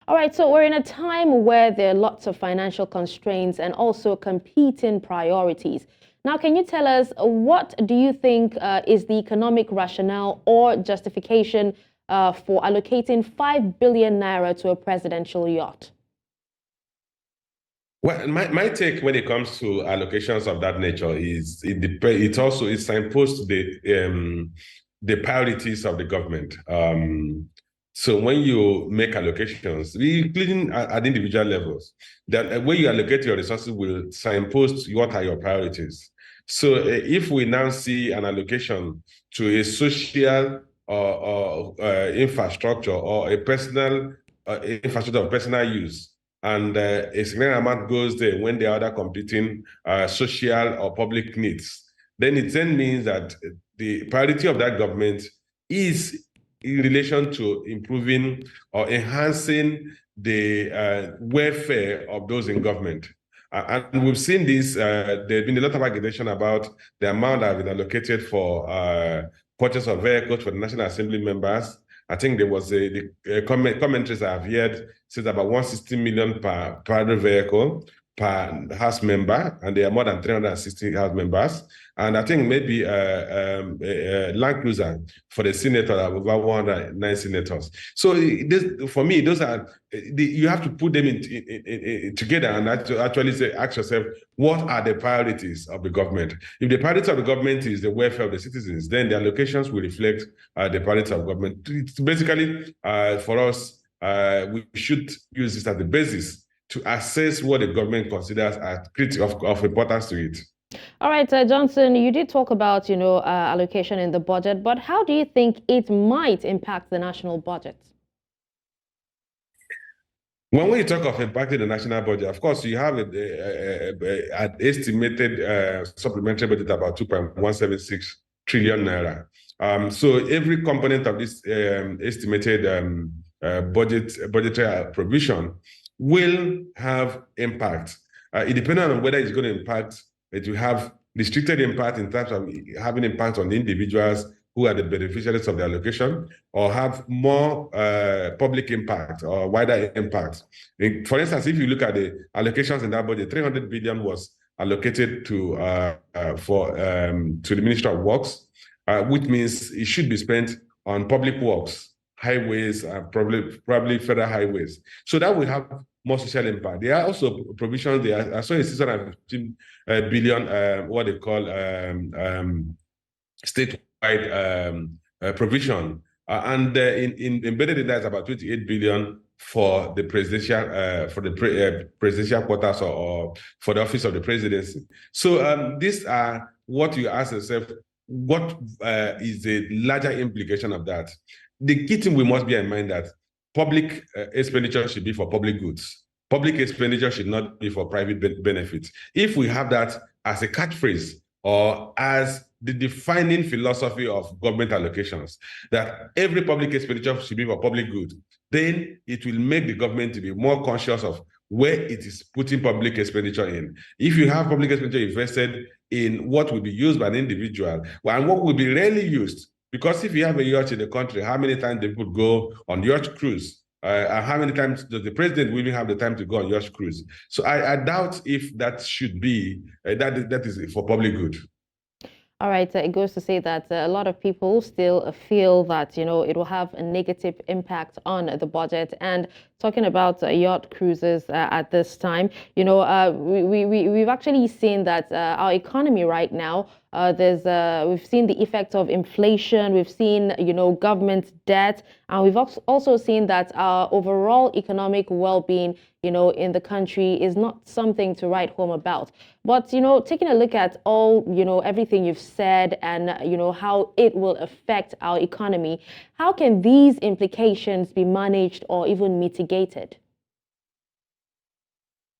All right, so we're in a time where there are lots of financial constraints and also competing priorities. Now, can you tell us what do you think is the economic rationale or justification for allocating 5 billion naira to a presidential yacht? Well, my take when it comes to allocations of that nature is it also is signposed to the priorities of the government. So when you make allocations, including at individual levels, that when you allocate your resources will signpost what are your priorities. So if we now see an allocation to a social or infrastructure or a personal infrastructure of personal use, and a significant amount goes there when there are other competing social or public needs, then it then means that the priority of that government is in relation to improving or enhancing the welfare of those in government. And we've seen this, there's been a lot of agitation about the amount that has been allocated for purchase of vehicles for the National Assembly members. I think there was the commentaries I've heard says about 160 million per private vehicle per House member, and there are more than 360 House members. And I think maybe Land Cruiser for the senator, over 109 senators. So for me, those are, you have to put them together and actually ask yourself, what are the priorities of the government? If the priority of the government is the welfare of the citizens, then the allocations will reflect the priority of government. It's basically, for us, we should use this as the basis to assess what the government considers as critical of importance to it. All right, Johnson, you did talk about, allocation in the budget, but how do you think it might impact the national budget? When we talk of impacting the national budget, of course, you have an estimated supplementary budget about 2.176 trillion naira. So every component of this estimated budgetary provision will have impact. It depends on whether it's going to impact. It will have restricted impact in terms of having impact on the individuals who are the beneficiaries of the allocation, or have more public impact or wider impact. For instance, if you look at the allocations in that budget, 300 billion was allocated to the Ministry of Works, which means it should be spent on public works, highways, probably federal highways. So that will have more social impact. There are also provisions there. I saw a 615 billion, what they call statewide provision. And embedded in that is about 28 billion for the presidential presidential quotas or for the office of the presidency. So these are what you ask yourself, what is the larger implication of that? The key thing we must bear in mind that public expenditure should be for public goods. Public expenditure should not be for private benefits. If we have that as a catchphrase or as the defining philosophy of government allocations, that every public expenditure should be for public good, then it will make the government to be more conscious of where it is putting public expenditure in. If you have public expenditure invested in what will be used by an individual, and what will be rarely used, because if you have a yacht in the country, how many times do people go on yacht cruise? And how many times does the president really have the time to go on yacht cruise? So I doubt if that should be, that is for public good. All right, it goes to say that a lot of people still feel that, it will have a negative impact on the budget. And talking about yacht cruises at this time, we've actually seen that our economy right now, we've seen the effect of inflation, we've seen, government debt, and we've also seen that our overall economic well-being, in the country is not something to write home about. But, taking a look at all, everything you've said and, how it will affect our economy, how can these implications be managed or even mitigated?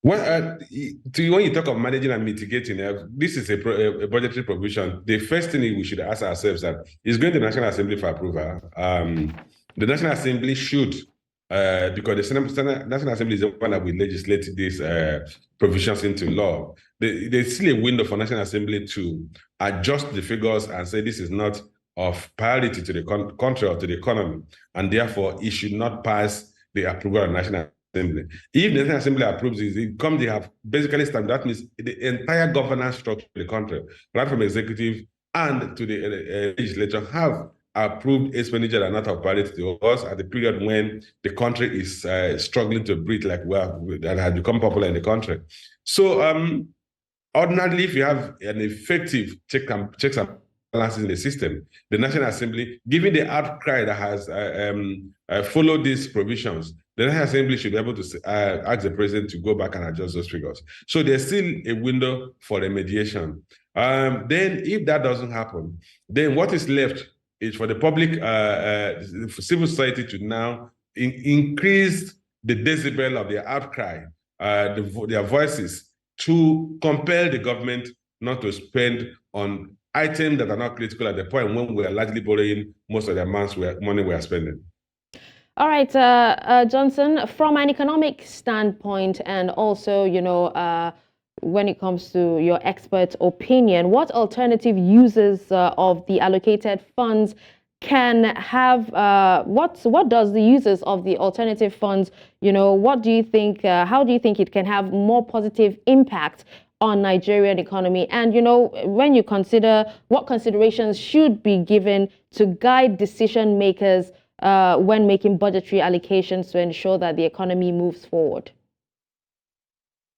Well, when you talk of managing and mitigating, this is a budgetary provision. The first thing we should ask ourselves is going to the National Assembly for approval. The National Assembly should, because the National Assembly is the one that will legislate these provisions into law. There's still a window for National Assembly to adjust the figures and say this is not of priority to the country or to the economy, and therefore it should not pass the approval of the National Assembly. If the National Assembly approves it, they have basically stamped. That means the entire governance structure of the country, right from executive and to the legislature, have approved expenditure that are not of priority to us at the period when the country is struggling to breathe, like that has become popular in the country. So ordinarily, if you have an effective checks and balances in the system, the National Assembly, given the outcry that has followed these provisions, the National Assembly should be able to ask the president to go back and adjust those figures. So there's still a window for remediation. Then if that doesn't happen, then what is left is for the public, for civil society to now increase the decibel of their outcry, their voices, to compel the government not to spend on items that are not critical at the point when we are largely borrowing most of the money we are spending. All right, Johnson, from an economic standpoint and also, when it comes to your expert opinion, what alternative uses of the allocated funds can have, what does the users of the alternative funds, what do you think, how do you think it can have more positive impact on Nigerian economy? And, when you consider what considerations should be given to guide decision makers when making budgetary allocations to ensure that the economy moves forward?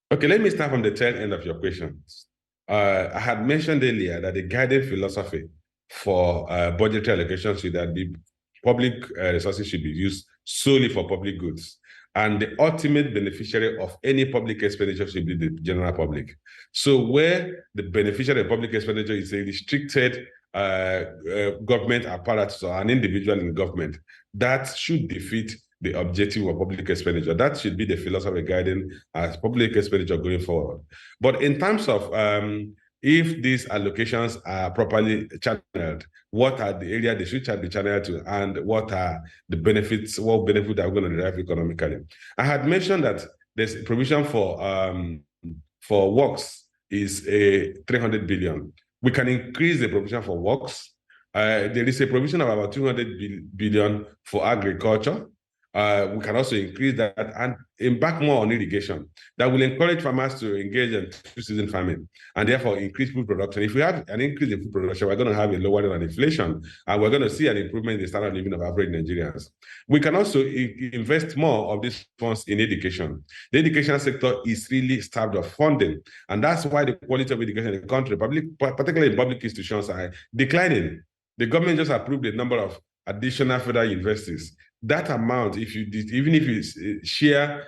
Okay, let me start from the tail end of your questions. I had mentioned earlier that the guiding philosophy for budgetary allocations should that be public resources should be used solely for public goods. And the ultimate beneficiary of any public expenditure should be the general public. So where the beneficiary of public expenditure is a restricted government apparatus or an individual in government, that should defeat the objective of public expenditure. That should be the philosophy guiding as public expenditure going forward. But in terms of if these allocations are properly channeled, what are the areas they should be channeled to, and what are the benefits, what benefit are we going to derive economically? I had mentioned that there's a provision for works is a 300 billion. We can increase the provision for works. There is a provision of about 200 billion for agriculture. We can also increase that and embark more on irrigation. That will encourage farmers to engage in two-season farming and therefore increase food production. If we have an increase in food production, we're going to have a lower than inflation, and we're going to see an improvement in the standard of living of average Nigerians. We can also invest more of these funds in education. The education sector is really starved of funding, and that's why the quality of education in the country, particularly public institutions, are declining. The government just approved a number of additional federal universities. That amount, even if you share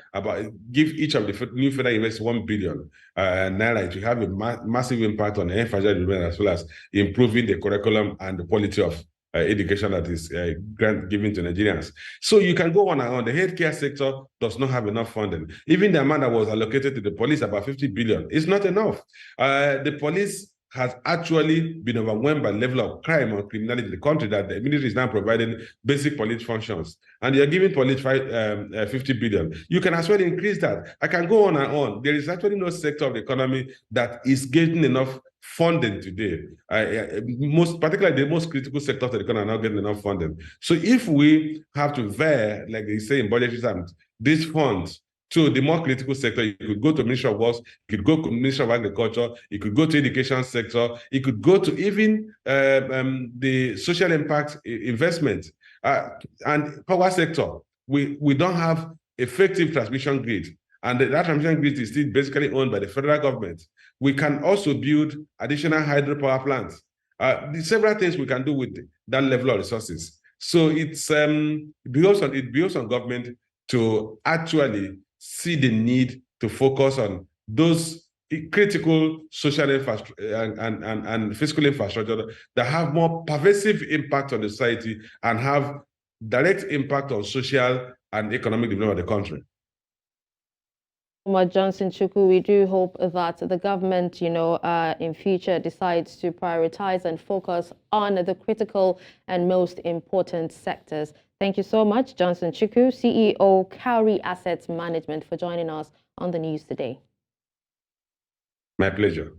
give each of the new federal universities 1 billion naira, it will have a massive impact on the infrastructure development as well as improving the curriculum and the quality of education that is given to Nigerians. So you can go on and on. The healthcare sector does not have enough funding. Even the amount that was allocated to the police, about 50 billion, is not enough. The police has actually been overwhelmed by the level of crime or criminality in the country that the military is now providing basic police functions. And you're giving police 50 billion. You can as well increase that. I can go on and on. There is actually no sector of the economy that is getting enough funding today. Particularly the most critical sectors of the economy are not getting enough funding. So if we have to veer, like they say in budgetary terms, these funds to the more critical sector, you could go to Ministry of Works, you could go to Ministry of Agriculture, you could go to education sector, you could go to even the social impact investment and power sector. We don't have effective transmission grid, and that transmission grid is still basically owned by the federal government. We can also build additional hydropower plants. Several things we can do with that level of resources. So it builds on government to actually see the need to focus on those critical social infrastructure and fiscal infrastructure that have more pervasive impact on the society and have direct impact on social and economic development of the country. Johnson Chukwu, we do hope that the government, in future decides to prioritize and focus on the critical and most important sectors. Thank you so much, Johnson Chukwu, CEO, Cowrie Asset Management, for joining us on the news today. My pleasure.